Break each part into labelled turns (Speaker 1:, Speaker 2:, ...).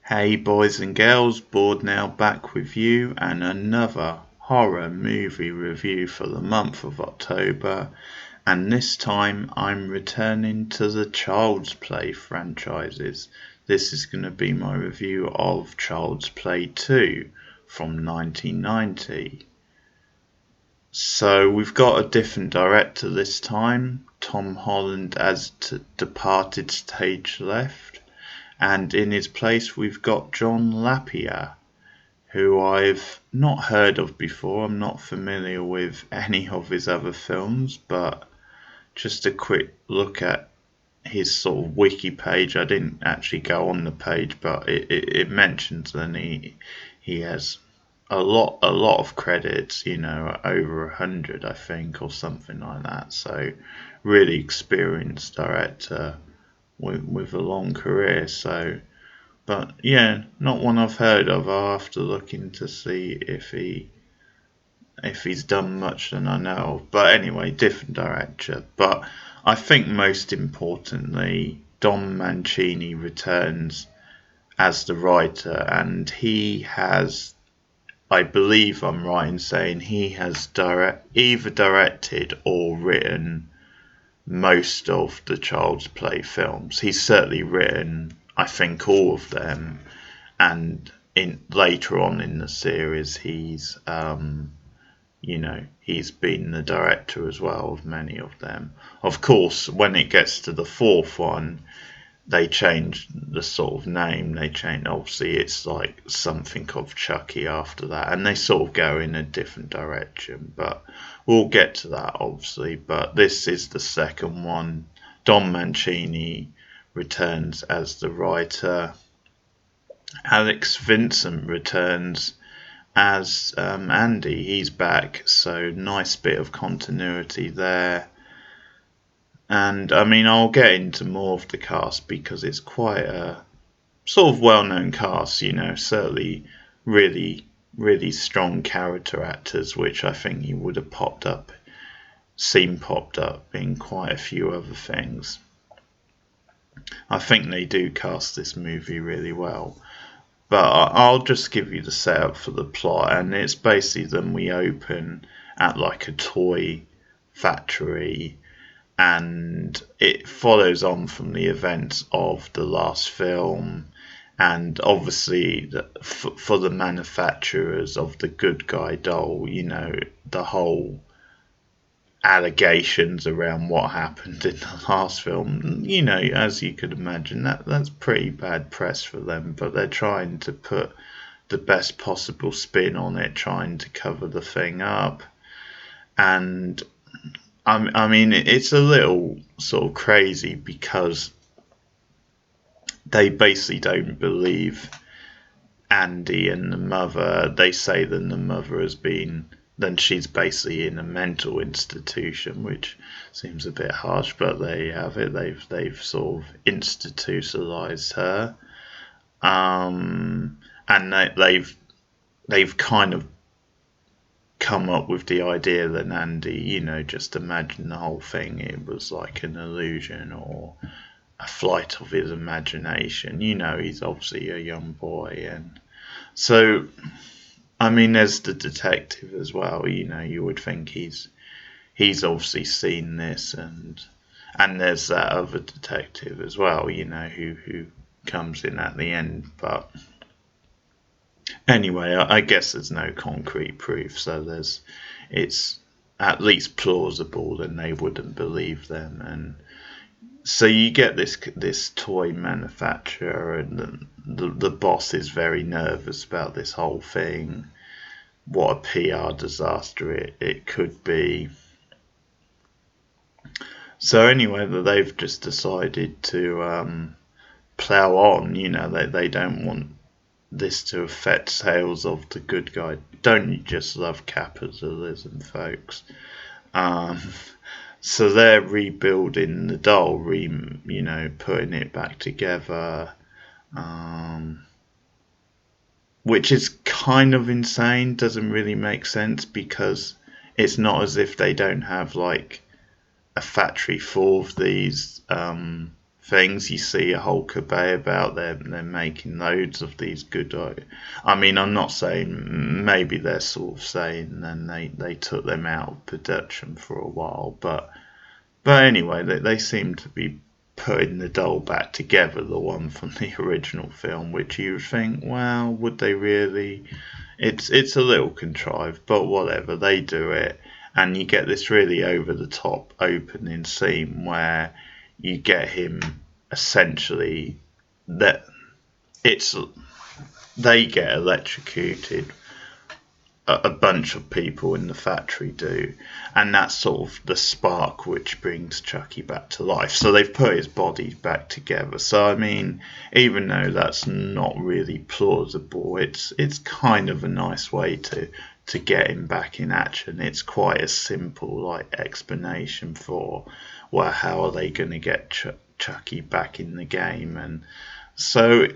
Speaker 1: Hey boys and girls, Bored now back with you and another horror movie review for the month of October, and this time I'm returning to the Child's Play franchises. This is going to be my review of Child's Play 2 from 1990. So we've got a different director this time. Tom Holland has departed stage left. And in his place we've got John Lapia, who I've not heard of before. I'm not familiar with any of his other films, but just a quick look at his sort of wiki page. I didn't actually go on the page, but it mentions that he has a lot of credits, over 100 I think, or something like that. So really experienced director with a long career. So, but yeah, not one I've heard of. I'll have to look in to see if he's done much than I know of. But anyway, different director. But I think most importantly, Don Mancini returns as the writer, and he has, I believe I'm right in saying, he has either directed or written most of the Child's Play films. He's certainly written, I think, all of them, and later on in the series he's he's been the director as well of many of them. Of course, when it gets to the fourth one, they change the sort of name. They change, obviously it's like something of Chucky after that, and they sort of go in a different direction, but we'll get to that obviously. But this is the second one. Don Mancini returns as the writer. Alex Vincent returns as Andy. He's back, so nice bit of continuity there. And I mean, I'll get into more of the cast because it's quite a sort of well-known cast, certainly really strong character actors, which I think you would have popped up in quite a few other things. I think they do cast this movie really well. But I'll just give you the setup for the plot, and it's basically then we open at like a toy factory, and it follows on from the events of the last film. And obviously for the manufacturers of the good guy doll, the whole allegations around what happened in the last film, as you could imagine, that's pretty bad press for them, but they're trying to put the best possible spin on it, trying to cover the thing up. And I mean, it's a little sort of crazy because they basically don't believe Andy and the mother. They say that the mother then she's basically in a mental institution, which seems a bit harsh, but there you have it. They've sort of institutionalized her, and they've kind of come up with the idea that Andy, just imagine the whole thing, it was like an illusion or a flight of his imagination. He's obviously a young boy, and so I mean, there's the detective as well. You would think he's obviously seen this, and there's that other detective as well. Who comes in at the end. But anyway, I guess there's no concrete proof, so it's at least plausible, and they wouldn't believe them. And so you get this toy manufacturer, and the boss is very nervous about this whole thing. What a PR disaster it could be. So anyway, they've just decided to plough on. They don't want this to affect sales of the good guy. Don't you just love capitalism, folks? So they're rebuilding the doll, putting it back together, which is kind of insane. Doesn't really make sense because it's not as if they don't have like a factory full of these things. You see a whole kabay about them. They're making loads of these good. I mean, I'm not saying, maybe they're sort of saying then they took them out of production for a while, but anyway, they seem to be putting the doll back together, the one from the original film, which you would think, well, would they really? It's a little contrived, but whatever, they do it, and you get this really over the top opening scene where you get him essentially that they get electrocuted, a bunch of people in the factory do, and that's sort of the spark which brings Chucky back to life. So they've put his body back together. So I mean, even though that's not really plausible, it's kind of a nice way to get him back in action. It's quite a simple explanation for, well, how are they going to get Chucky back in the game? And so,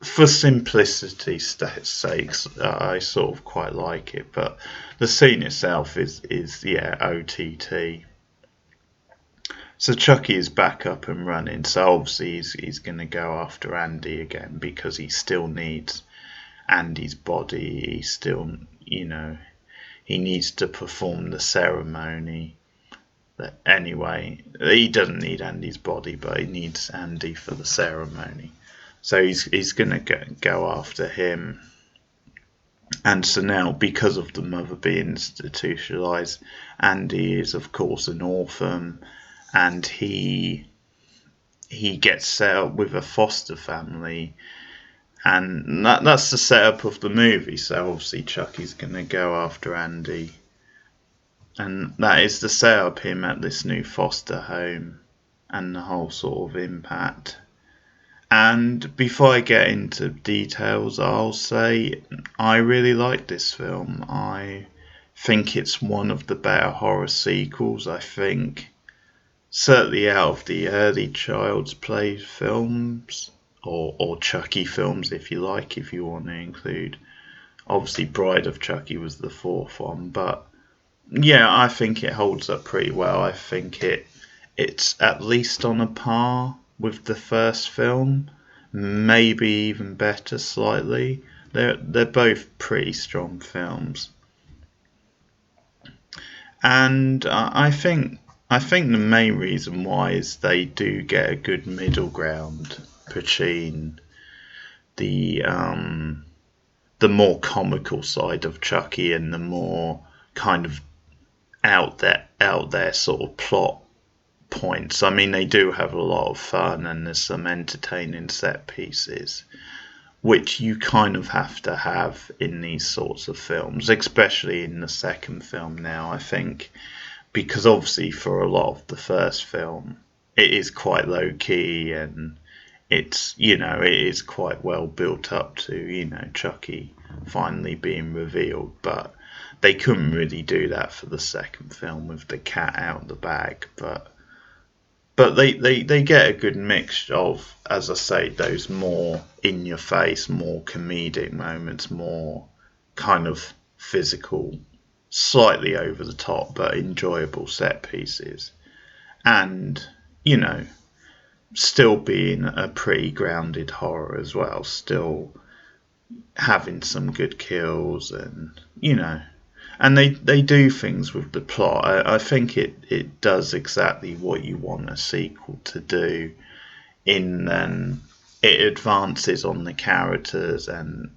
Speaker 1: for simplicity's sakes, I sort of quite like it, but the scene itself is OTT. So Chucky is back up and running, so obviously he's going to go after Andy again because he still needs Andy's body. He still, he needs to perform the ceremony. Anyway, he doesn't need Andy's body, but he needs Andy for the ceremony. So he's going to go after him. And so now, because of the mother being institutionalized, Andy is, of course, an orphan. And he gets set up with a foster family. And that's the setup of the movie. So obviously Chucky's going to go after Andy. And that is to set up him at this new foster home. And the whole sort of impact. And before I get into details, I'll say I really like this film. I think it's one of the better horror sequels. I think certainly out of the early Child's Play films, or Chucky films if you like, if you want to include. Obviously Bride of Chucky was the fourth one, but yeah, I think it holds up pretty well. I think it's at least on a par with the first film, maybe even better slightly. They're both pretty strong films, and I think the main reason why is they do get a good middle ground between the more comical side of Chucky and the more kind of out there sort of plot points. I mean, they do have a lot of fun and there's some entertaining set pieces, which you kind of have to have in these sorts of films, especially in the second film now, I think, because obviously for a lot of the first film, it is quite low key and it's, it is quite well built up to, Chucky finally being revealed, but they couldn't really do that for the second film with the cat out the bag, but they get a good mix of, as I say, those more in-your-face, more comedic moments, more kind of physical, slightly over the top, but enjoyable set pieces. And, still being a pretty grounded horror as well, still having some good kills and, and they do things with the plot. I think it does exactly what you want a sequel to do, in then it advances on the characters and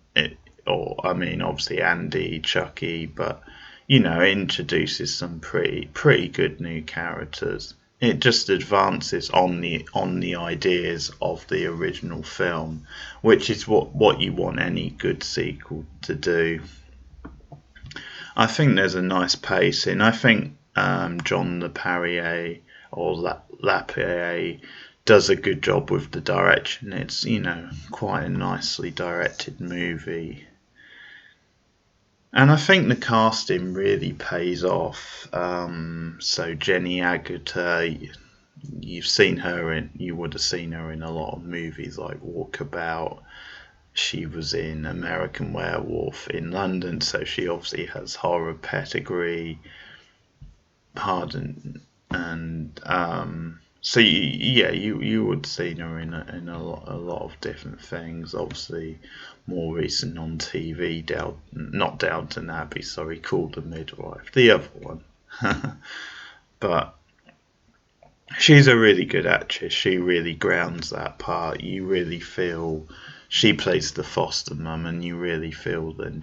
Speaker 1: obviously Andy, Chucky, but it introduces some pretty good new characters. It just advances on the ideas of the original film, which is what you want any good sequel to do. I think there's a nice pacing. I think John Lapia does a good job with the direction. It's, quite a nicely directed movie. And I think the casting really pays off. So Jenny Agutter, you would have seen her in a lot of movies like Walkabout. She was in American Werewolf in London, so she obviously has horror pedigree. So you would seen her in a lot of different things. Obviously, more recent on TV, not Downton Abbey, sorry, called The Midwife, the other one. But she's a really good actress. She really grounds that part. You really feel she plays the foster mum, and you really feel that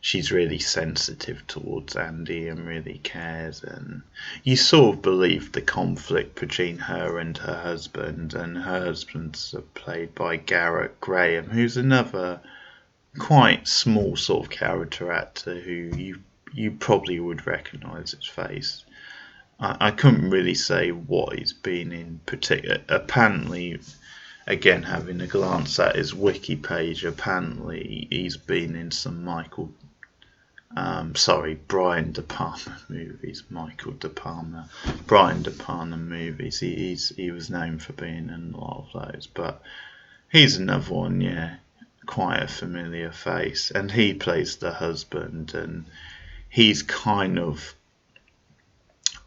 Speaker 1: she's really sensitive towards Andy and really cares, and you sort of believe the conflict between her and her husband's played by Gerritt Graham, who's another quite small sort of character actor who you probably would recognise his face. I couldn't really say what he's been in particular. Apparently, again, having a glance at his wiki page, apparently he's been in some Brian De Palma movies. Brian De Palma movies. He was known for being in a lot of those, but he's another one, yeah, quite a familiar face, and he plays the husband, and he's kind of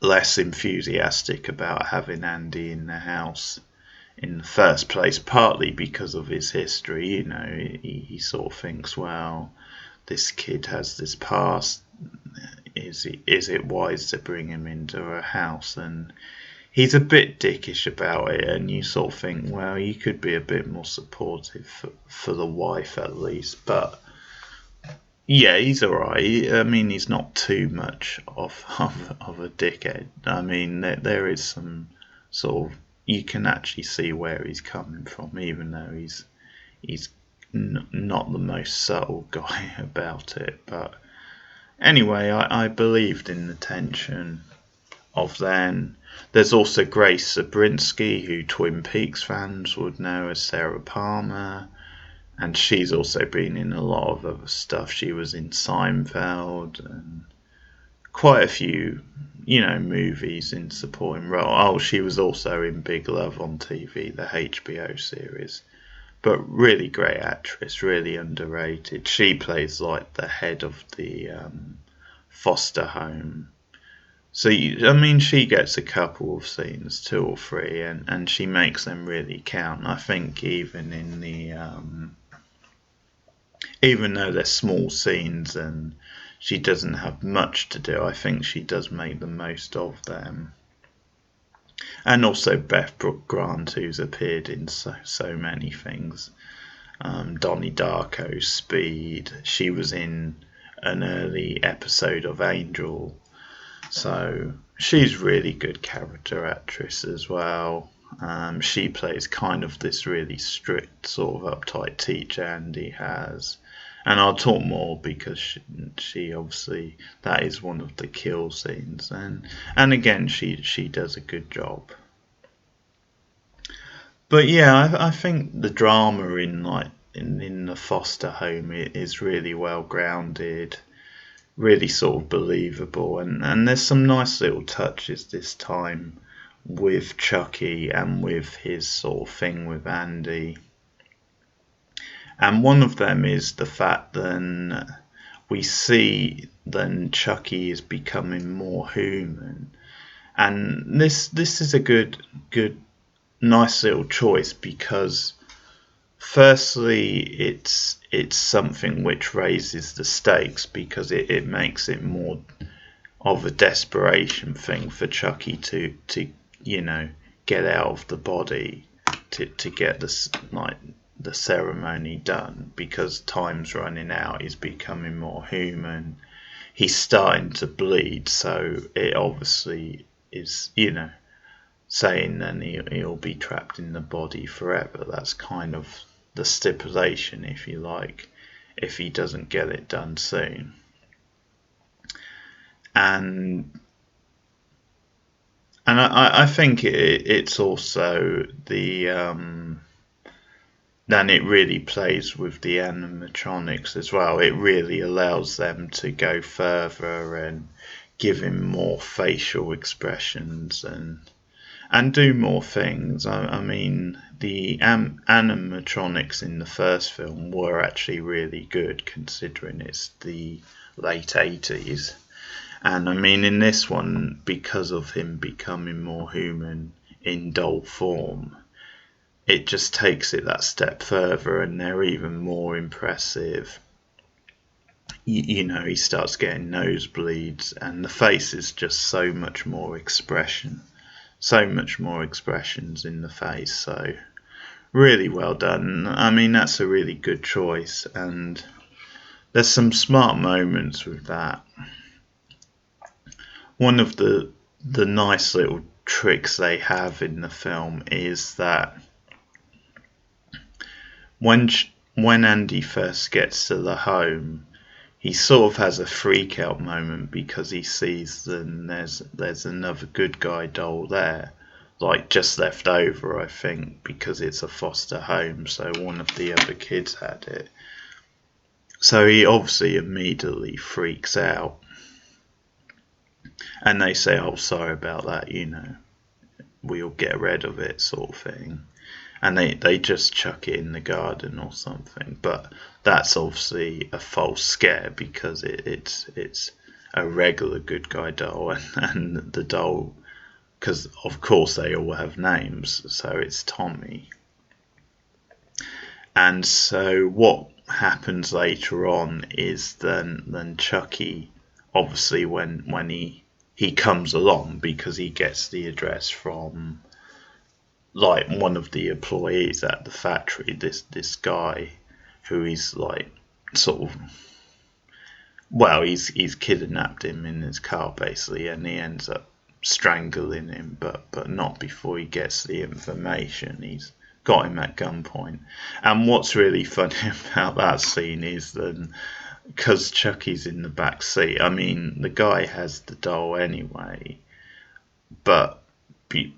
Speaker 1: less enthusiastic about having Andy in the house in the first place, partly because of his history. You know, he sort of thinks, well, this kid has this past. Is it wise to bring him into a house? And he's a bit dickish about it, and you sort of think, well, you could be a bit more supportive for the wife at least. But yeah, he's alright. I mean, he's not too much of a dickhead. I mean, there is some sort of, you can actually see where he's coming from, even though he's not the most subtle guy about it. But anyway, I believed in the tension of then. There's also Grace Zabriskie, who Twin Peaks fans would know as Sarah Palmer. And she's also been in a lot of other stuff. She was in Seinfeld and quite a few, movies in supporting role. Oh, she was also in Big Love on TV, the HBO series. But really great actress, really underrated. She plays like the head of the foster home. So, she gets a couple of scenes, 2 or 3, and she makes them really count. I think even in the even though they're small scenes and she doesn't have much to do, I think she does make the most of them. And also Beth Brooke Grant, who's appeared in so many things. Donnie Darko, Speed. She was in an early episode of Angel. So she's really good character actress as well. She plays kind of this really strict, sort of uptight teacher Andy has. And I'll talk more because she obviously, that is one of the kill scenes, and again she does a good job. But yeah, I think the drama in the foster home is really well grounded, really sort of believable, and there's some nice little touches this time with Chucky and with his sort of thing with Andy. And one of them is the fact that we see that Chucky is becoming more human. And this is a good, nice little choice because firstly, it's something which raises the stakes because it makes it more of a desperation thing for Chucky to get out of the body to get this the ceremony done, because time's running out. He's becoming more human. He's starting to bleed, so it obviously is, saying then he'll be trapped in the body forever. That's kind of the stipulation, if you like, if he doesn't get it done soon. And I think it's also the then it really plays with the animatronics as well. It really allows them to go further and give him more facial expressions and do more things. I mean, the animatronics in the first film were actually really good considering it's the late 80s. And I mean, in this one, because of him becoming more human, in doll form, it just takes it that step further, and they're even more impressive. You know, he starts getting nosebleeds, and the face is just so much more expressions in the face. So really well done. I mean, that's a really good choice, and there's some smart moments with that. One of the nice little tricks they have in the film is that when Andy first gets to the home, he sort of has a freak out moment because he sees that there's another good guy doll there, like just left over, I think, because it's a foster home, so one of the other kids had it. So he obviously immediately freaks out. And they say, "Oh, sorry about that, you know, we'll get rid of it," sort of thing. And they just chuck it in the garden or something. But that's obviously a false scare because it's a regular good guy doll, and the doll, because of course they all have names, so it's Tommy. And so what happens later on is then Chucky, obviously when he comes along, because he gets the address from like one of the employees at the factory, this guy who is like sort of, well, he's kidnapped him in his car basically, and he ends up strangling him, but not before he gets the information. He's got him at gunpoint. And what's really funny about that scene is that because Chucky's in the back seat, I mean, the guy has the doll anyway, but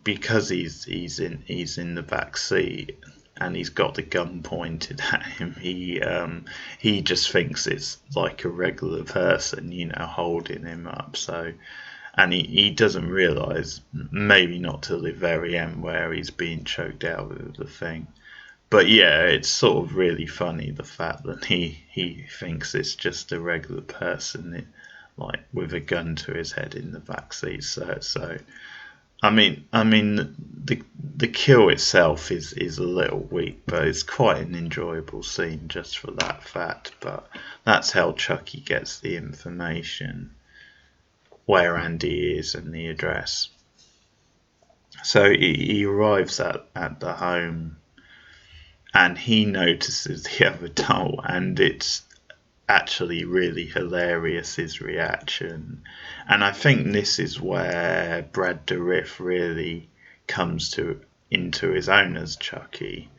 Speaker 1: because he's in the back seat and he's got the gun pointed at him, he just thinks it's like a regular person, you know, holding him up. So, and he doesn't realise, maybe not till the very end, where he's being choked out with the thing. But yeah, it's sort of really funny, the fact that he thinks it's just a regular person, like with a gun to his head in the back seat. So I mean the kill itself is a little weak, but it's quite an enjoyable scene just for that fact. But that's how Chucky gets the information where Andy is and the address. So he arrives at the home, and he notices the other doll, and it's actually really hilarious, his reaction. And I think this is where Brad Dourif really comes into his own as Chucky,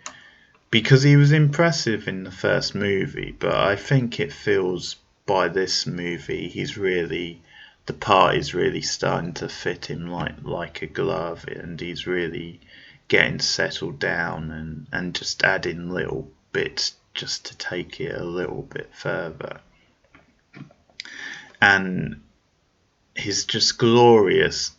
Speaker 1: because he was impressive in the first movie, but I think it feels by this movie the part is really starting to fit him like a glove, and he's really getting settled down and just adding little bits just to take it a little bit further. And his just glorious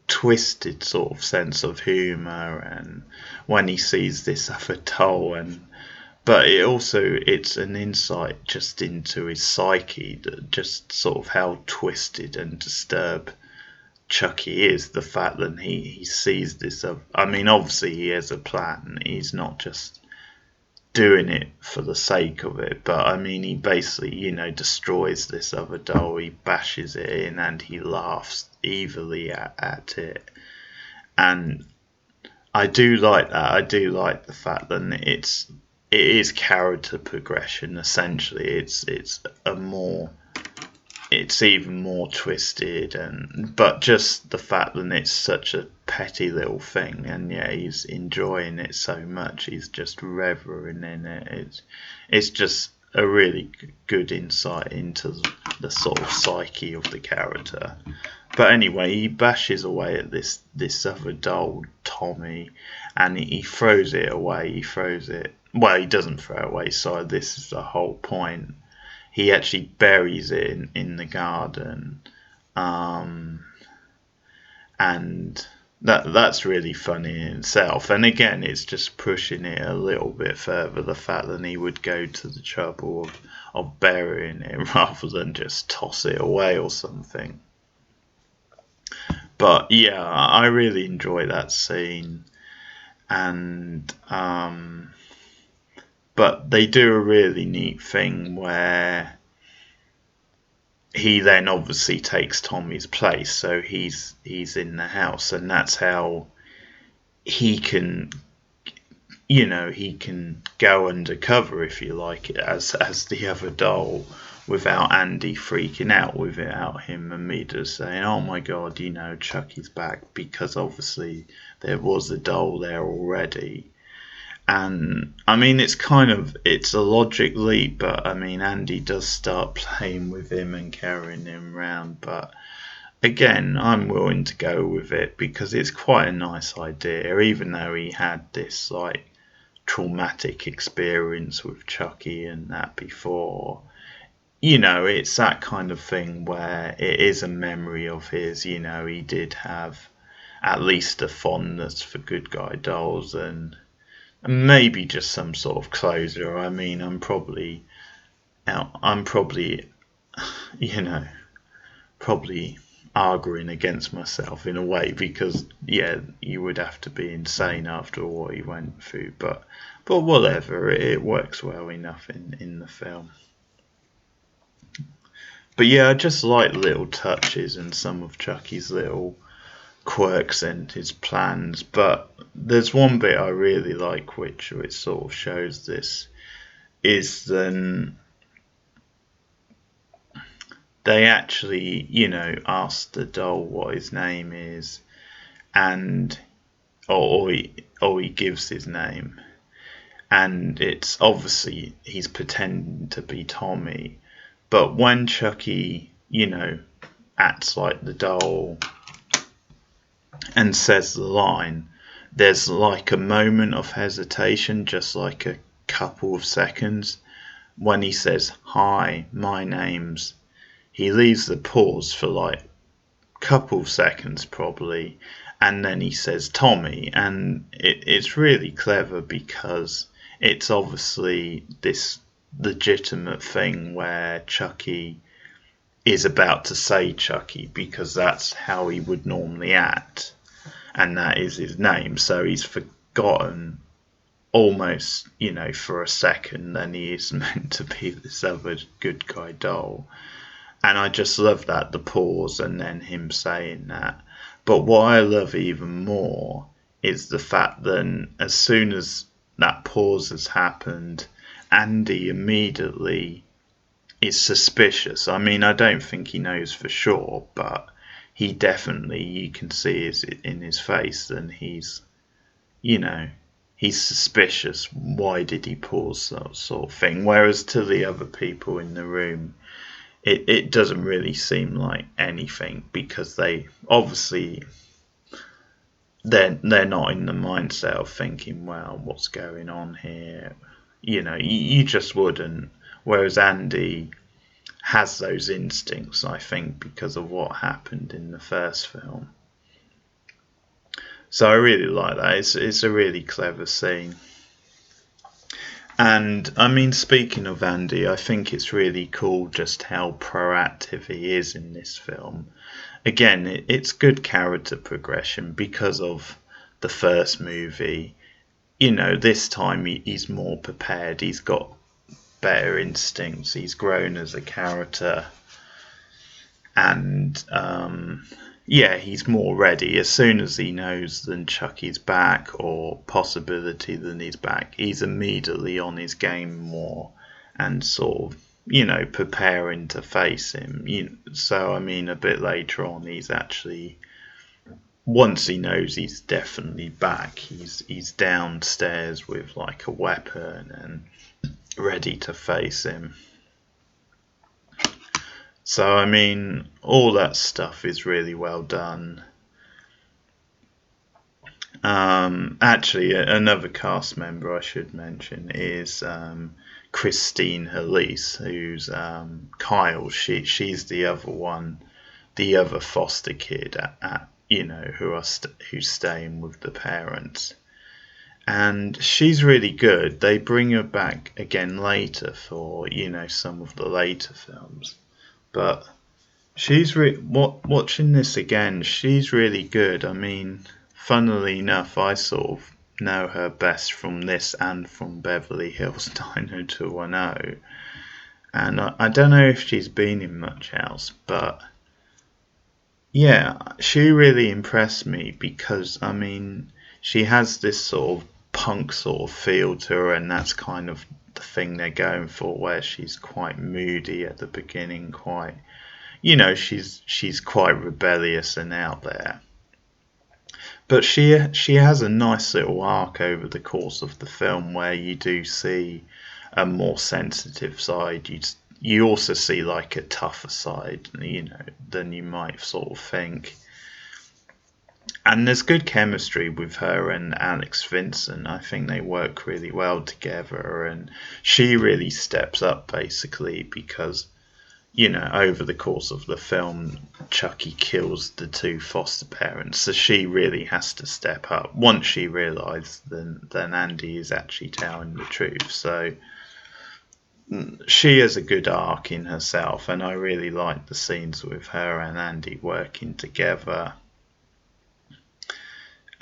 Speaker 1: twisted sort of sense of humour, and when he sees this other doll, but it's an insight just into his psyche, that just sort of how twisted and disturbed Chucky is, the fact that he sees this. I mean, obviously he has a plan. He's not just doing it for the sake of it, but I mean, he basically, you know, destroys this other doll. He bashes it in, and he laughs evilly at it. And I do like that. I do like the fact that it is character progression. Essentially, it's even more twisted, but just the fact that it's such a petty little thing, and yeah, he's enjoying it so much, he's just reveling in it. It's just a really good insight into the sort of psyche of the character. But anyway, he bashes away at this other doll, Tommy, and he throws it away. Well, he doesn't throw it away, sorry, this is the whole point. He actually buries it in the garden, and that's really funny in itself. And again, it's just pushing it a little bit further, the fact that he would go to the trouble of burying it rather than just toss it away or something. But yeah, I really enjoy that scene, and but they do a really neat thing where he then obviously takes Tommy's place, so he's in the house, and that's how he can, he can go undercover, if you like, as the other doll, without Andy freaking out, without him immediately saying, "Oh my God, Chucky's back," because obviously there was a doll there already. And I mean, it's a logic leap, but I mean, Andy does start playing with him and carrying him around. But again, I'm willing to go with it because it's quite a nice idea, even though he had this like traumatic experience with Chucky and that before. It's that kind of thing where it is a memory of his. He did have at least a fondness for good guy dolls, and maybe just some sort of closure. I mean, I'm probably, you know, probably arguing against myself in a way, because yeah, you would have to be insane after what he went through. But whatever, it works well enough in the film. But yeah, I just like little touches and some of Chucky's little quirks and his plans. But there's one bit I really like, which sort of shows this, is then they actually, ask the doll what his name is, and or he gives his name, and it's obviously he's pretending to be Tommy. But when Chucky, acts like the doll and says the line, there's like a moment of hesitation, just like a couple of seconds, when he says, "Hi, my name's," he leaves the pause for like a couple of seconds probably, and then he says Tommy, and it's really clever because it's obviously this legitimate thing where Chucky is about to say Chucky because that's how he would normally act, and that is his name. So he's forgotten almost, for a second, then he is meant to be this other good guy doll. And I just love that, the pause and then him saying that. But what I love even more is the fact that as soon as that pause has happened, Andy immediately is suspicious. I mean, I don't think he knows for sure, but he definitely, you can see it in his face, and he's suspicious. Why did he pause, that sort of thing? Whereas to the other people in the room, it doesn't really seem like anything, because they obviously they're not in the mindset of thinking, well, what's going on here? You just wouldn't. Whereas Andy has those instincts, I think, because of what happened in the first film. So I really like that. It's a really clever scene. And I mean, speaking of Andy, I think it's really cool just how proactive he is in this film. Again, it's good character progression because of the first movie. This time he's more prepared. He's got better instincts. He's grown as a character, and yeah, he's more ready. As soon as he knows that Chucky's back, or possibility that he's back, he's immediately on his game more, and sort of, preparing to face him. So I mean, a bit later on, he's actually, once he knows he's definitely back, he's downstairs with like a weapon and ready to face him. So I mean, all that stuff is really well done. Actually, another cast member I should mention is Christine Elise, who's Kyle. She's the other one, the other foster kid at who's staying with the parents, and she's really good. They bring her back again later for some of the later films, but watching this again. She's really good. I mean, funnily enough, I sort of know her best from this and from Beverly Hills 90210. And I don't know if she's been in much else, but yeah, she really impressed me because, I mean, she has this sort of punk sort of feel to her, and that's kind of the thing they're going for, where she's quite moody at the beginning, quite, she's quite rebellious and out there. But she has a nice little arc over the course of the film where you do see a more sensitive side. You also see like a tougher side, than you might sort of think. And there's good chemistry with her and Alex Vincent. I think they work really well together, and she really steps up basically because, over the course of the film, Chucky kills the two foster parents, so she really has to step up. Once she realises, then Andy is actually telling the truth. So she has a good arc in herself, and I really like the scenes with her and Andy working together.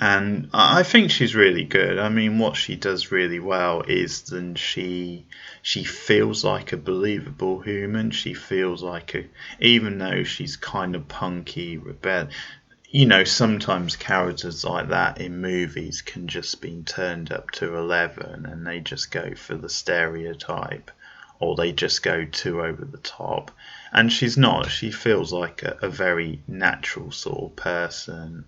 Speaker 1: And I think she's really good. I mean, what she does really well is then she feels like a believable human. She feels like even though she's kind of punky, sometimes characters like that in movies can just be turned up to 11 and they just go for the stereotype, or they just go too over the top. And she's not. She feels like a very natural sort of person.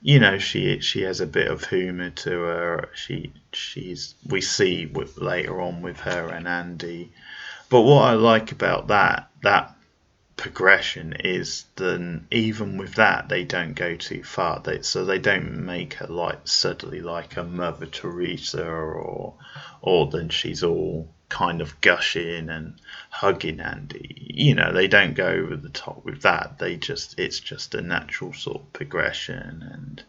Speaker 1: She has a bit of humour to her. We see later on with her and Andy. But what I like about that progression is that even with that, they don't go too far. They don't make her like suddenly like a Mother Teresa, or then she's all kind of gushing and hugging Andy. They don't go over the top with that. It's just a natural sort of progression,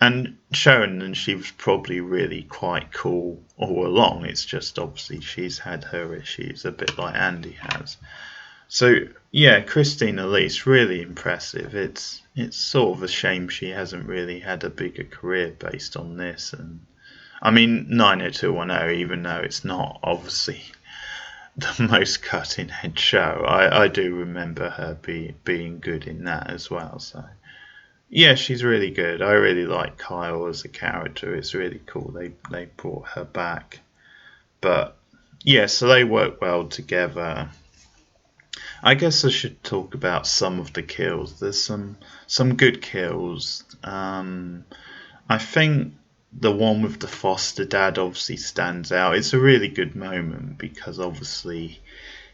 Speaker 1: and showing that she was probably really quite cool all along. It's just obviously she's had her issues, a bit like Andy has. So yeah, Christine Elise, really impressive. It's sort of a shame she hasn't really had a bigger career based on this. And I mean, 90210, even though it's not obviously the most cutting edge show, I do remember her being good in that as well. So yeah, she's really good. I really like Kyle as a character. It's really cool they brought her back. But yeah, so they work well together. I guess I should talk about some of the kills. There's some good kills. I think the one with the foster dad obviously stands out. It's a really good moment because obviously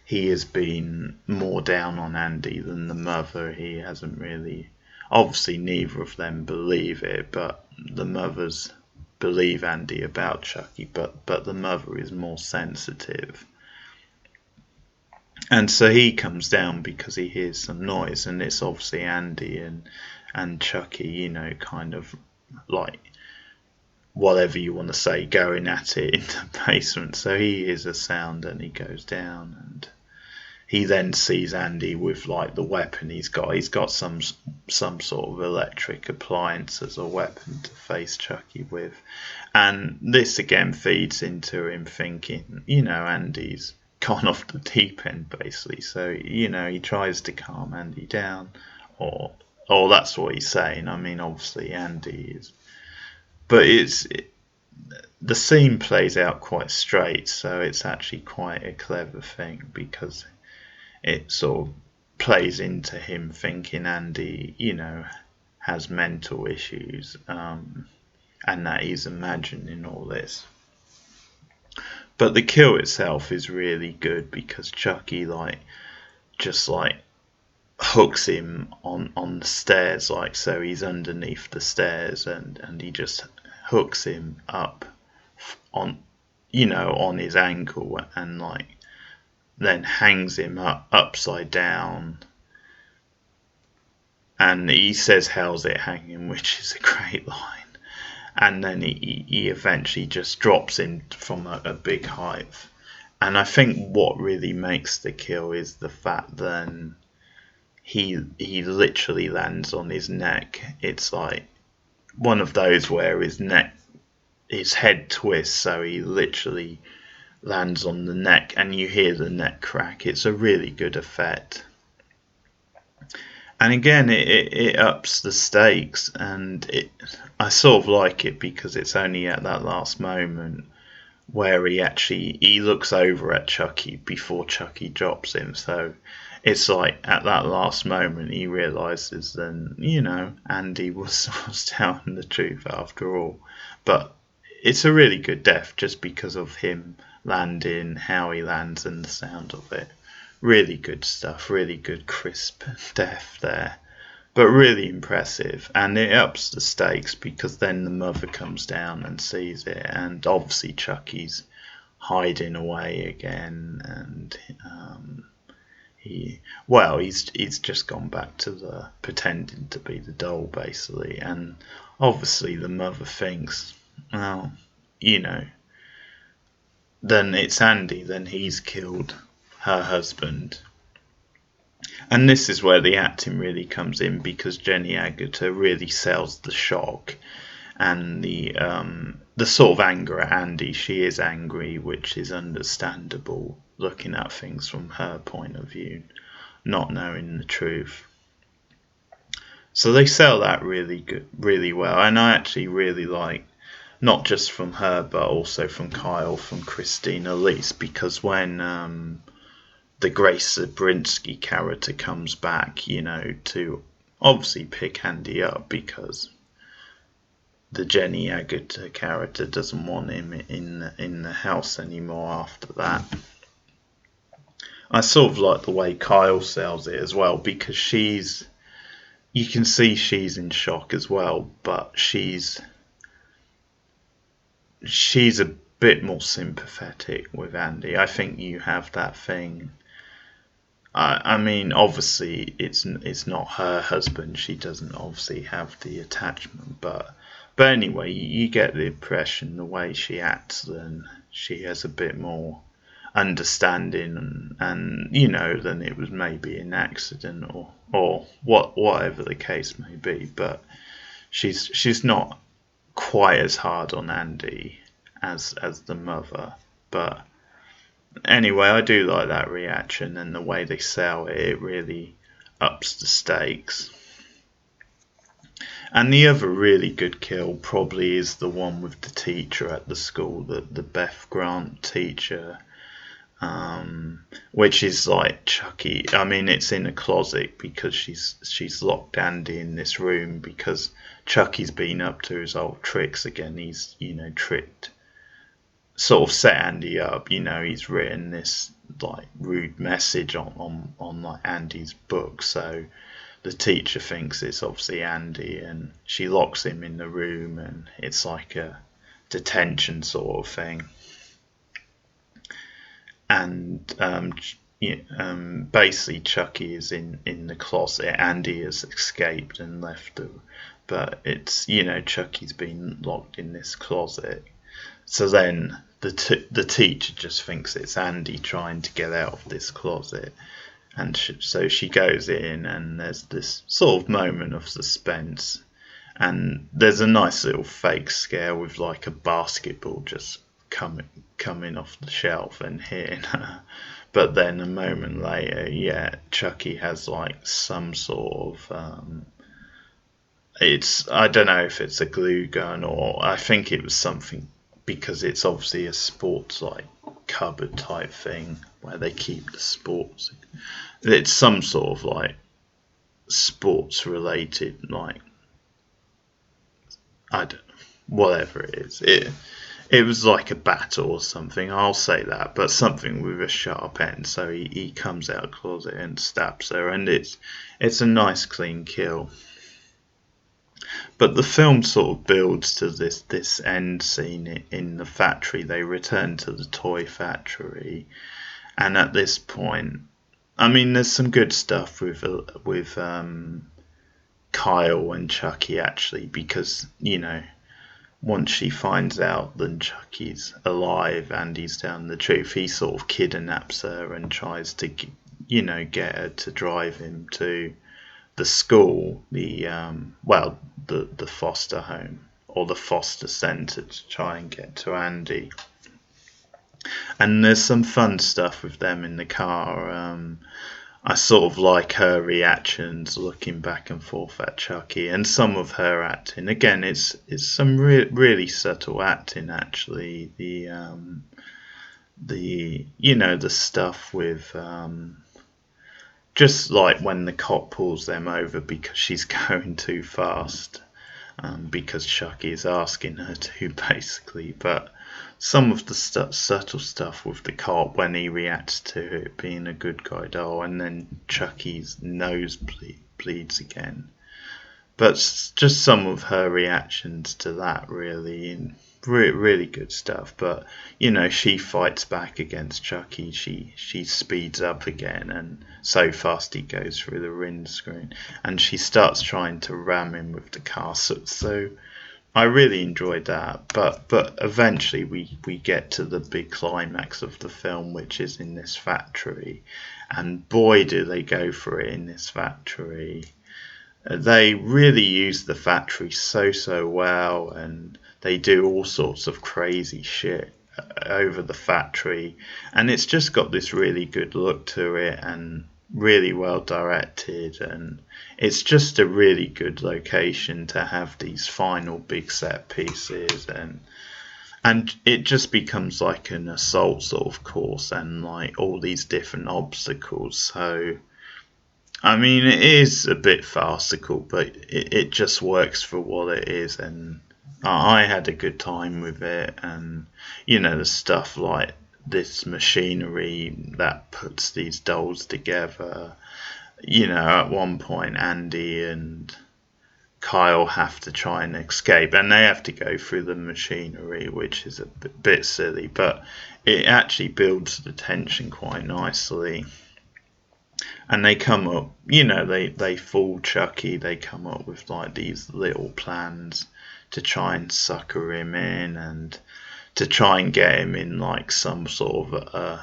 Speaker 1: he has been more down on Andy than the mother. He hasn't really... Obviously neither of them believe it, but the mothers believe Andy about Chucky, but the mother is more sensitive. And so he comes down because he hears some noise, and it's obviously Andy and Chucky, kind of like whatever you want to say, going at it in the basement. So he hears a sound and he goes down, and he then sees Andy with like the weapon he's got. He's got some sort of electric appliance as a weapon to face Chucky with. And this again feeds into him thinking, Andy's gone off the deep end basically. So, he tries to calm Andy down, or that's what he's saying. I mean, obviously Andy is... But the scene plays out quite straight, so it's actually quite a clever thing because it sort of plays into him thinking Andy, has mental issues, and that he's imagining all this. But the kill itself is really good because Chucky just hooks him on the stairs, so he's underneath the stairs, and he just hooks him up on his ankle, and then hangs him upside down, and he says, "How's it hanging?" which is a great line. And then he eventually just drops him from a big height. And I think what really makes the kill is the fact that he literally lands on his neck. It's like one of those where his head twists, so he literally lands on the neck, and you hear the neck crack. It's a really good effect. And again, it ups the stakes, and I sort of like it because it's only at that last moment where he looks over at Chucky before Chucky drops him. So it's like at that last moment he realises then, Andy was telling the truth after all. But it's a really good death just because of him landing, how he lands, and the sound of it. Really good stuff, really good crisp death there, but really impressive, and it ups the stakes because then the mother comes down and sees it, and obviously Chucky's hiding away again, and he's just gone back to the pretending to be the doll basically, and obviously the mother thinks, well, then it's Andy, then he's killed her husband. And this is where the acting really comes in, because Jenny Agutter really sells the shock and the sort of anger at Andy. She is angry, which is understandable looking at things from her point of view, not knowing the truth. So they sell that really well, and I actually really like, not just from her but also from Kyle, from Christine, Elise, because when the Grace Zabriskie character comes back, to obviously pick Andy up because the Jenny Agutter character doesn't want him in the house anymore after that. I sort of like the way Kyle sells it as well, because you can see she's in shock as well, but she's a bit more sympathetic with Andy. I think you have that thing. I mean, obviously, it's not her husband. She doesn't obviously have the attachment, but anyway, you get the impression the way she acts, then she has a bit more understanding, and then it was maybe an accident or whatever the case may be. But she's not quite as hard on Andy as the mother, but anyway, I do like that reaction, and the way they sell it, it really ups the stakes. And the other really good kill probably is the one with the teacher at the school, the Beth Grant teacher, which is like Chucky. I mean, it's in a closet because she's locked Andy in this room because Chucky's been up to his old tricks again. He's tricked, sort of set Andy up. He's written this like rude message on like Andy's book, so the teacher thinks it's obviously Andy, and she locks him in the room, and it's like a detention sort of thing. And basically Chucky is in the closet. Andy has escaped and left her, but it's Chucky's been locked in this closet. So then the teacher just thinks it's Andy trying to get out of this closet, and so she goes in, and there's this sort of moment of suspense, and there's a nice little fake scare with like a basketball just coming off the shelf and hitting her. But then a moment later, Chucky has like some sort of I don't know if it's a glue gun, or I think it was something, because it's obviously a sports like cupboard type thing where they keep the sports. It's some sort of like sports related, like, I don't know, whatever it is. It was like a bat or something, I'll say that, but something with a sharp end. So he comes out of the closet and stabs her, and it's a nice clean kill. But the film sort of builds to this end scene in the factory. They return to the toy factory, and at this point, I mean, there's some good stuff with Kyle and Chucky actually, because once she finds out that Chucky's alive and he's telling the truth, he sort of kidnaps her and tries to get her to drive him to the school, the foster home or the foster centre to try and get to Andy. And there's some fun stuff with them in the car. I sort of like her reactions, looking back and forth at Chucky, and some of her acting. Again, it's some really subtle acting actually. The the stuff with just like when the cop pulls them over because she's going too fast, because Chucky is asking her to, basically. But some of the subtle stuff with the cop when he reacts to it being a good guy doll, and then Chucky's nose bleeds again. But just some of her reactions to that, really, really good stuff. But she fights back against Chucky. She speeds up again, and so fast he goes through the windscreen, and she starts trying to ram him with the car. So I really enjoyed that. But eventually we get to the big climax of the film, which is in this factory, and boy do they go for it in this factory. They really use the factory so well, and they do all sorts of crazy shit over the factory, and it's just got this really good look to it and really well directed, and it's just a really good location to have these final big set pieces, and it just becomes like an assault sort of course, and like all these different obstacles. So I mean, it is a bit farcical, but it just works for what it is, and I had a good time with it. And the stuff like this machinery that puts these dolls together. At one point Andy and Kyle have to try and escape, and they have to go through the machinery, which is a bit silly, but it actually builds the tension quite nicely. And they come up, they fool Chucky. They come up with like these little plans to try and sucker him in, and to try and get him in like some sort of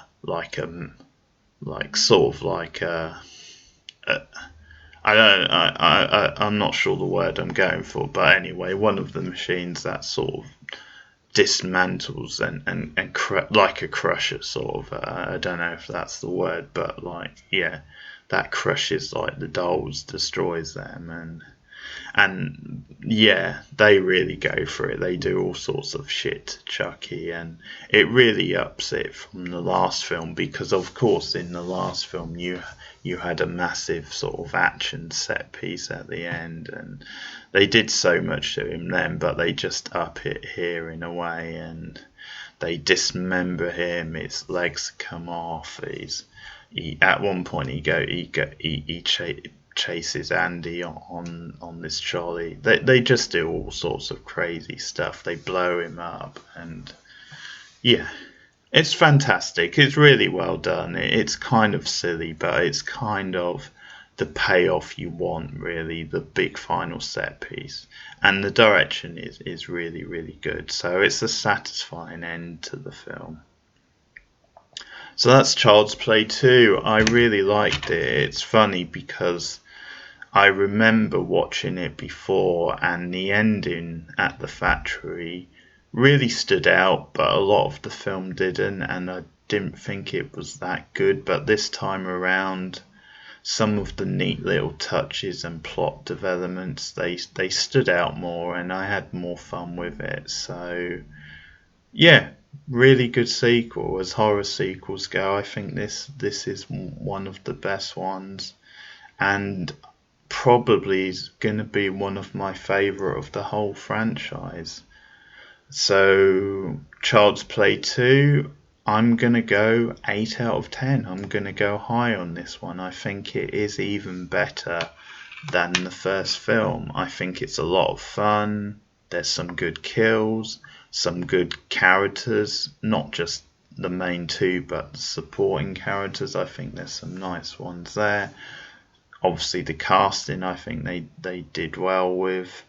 Speaker 1: I'm not sure the word I'm going for, but anyway, one of the machines that sort of dismantles and like a crusher sort of. I don't know if that's the word, but that crushes like the dolls, destroys them, and they really go for it. They do all sorts of shit to Chucky, and it really ups it from the last film, because of course in the last film you had a massive sort of action set piece at the end, and they did so much to him then, but they just up it here in a way, and they dismember him. His legs come off. At one point he chases Andy on this trolley. They just do all sorts of crazy stuff. They blow him up, and it's fantastic. It's really well done. It's kind of silly, but it's kind of the payoff you want, really, the big final set piece. And the direction is really, really good. So it's a satisfying end to the film. So that's Child's Play 2. I really liked it. It's funny because I remember watching it before, and the ending at the factory really stood out, but a lot of the film didn't, and I didn't think it was that good. But this time around, some of the neat little touches and plot developments, they stood out more, and I had more fun with it. So really good sequel. As horror sequels go, I think this is one of the best ones, and probably is going to be one of my favourite of the whole franchise. So Child's Play 2, I'm going to go 8 out of 10. I'm going to go high on this one. I think it is even better than the first film. I think it's a lot of fun. There's some good kills, some good characters, not just the main two, but the supporting characters. I think there's some nice ones there. Obviously the casting, I think they did well with.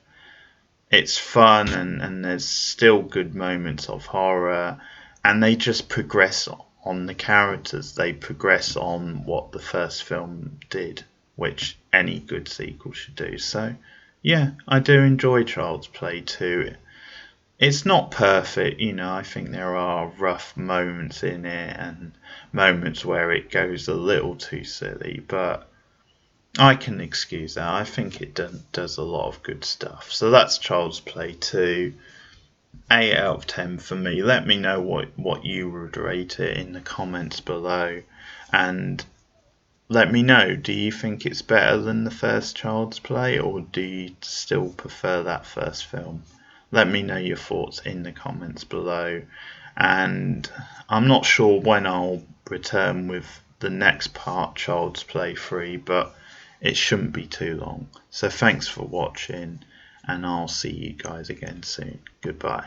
Speaker 1: It's fun, and there's still good moments of horror, and they just progress on the characters. They progress on what the first film did. which any good sequel should do. So yeah, I do enjoy Child's Play 2. It's not perfect, I think there are rough moments in it and moments where it goes a little too silly, but I can excuse that. I think it does a lot of good stuff. So that's Child's Play 2. 8 out of 10 for me. Let me know what you would rate it in the comments below, and let me know, do you think it's better than the first Child's Play, or do you still prefer that first film? Let me know your thoughts in the comments below, and I'm not sure when I'll return with the next part, Child's Play 3, but it shouldn't be too long. So thanks for watching, and I'll see you guys again soon. Goodbye.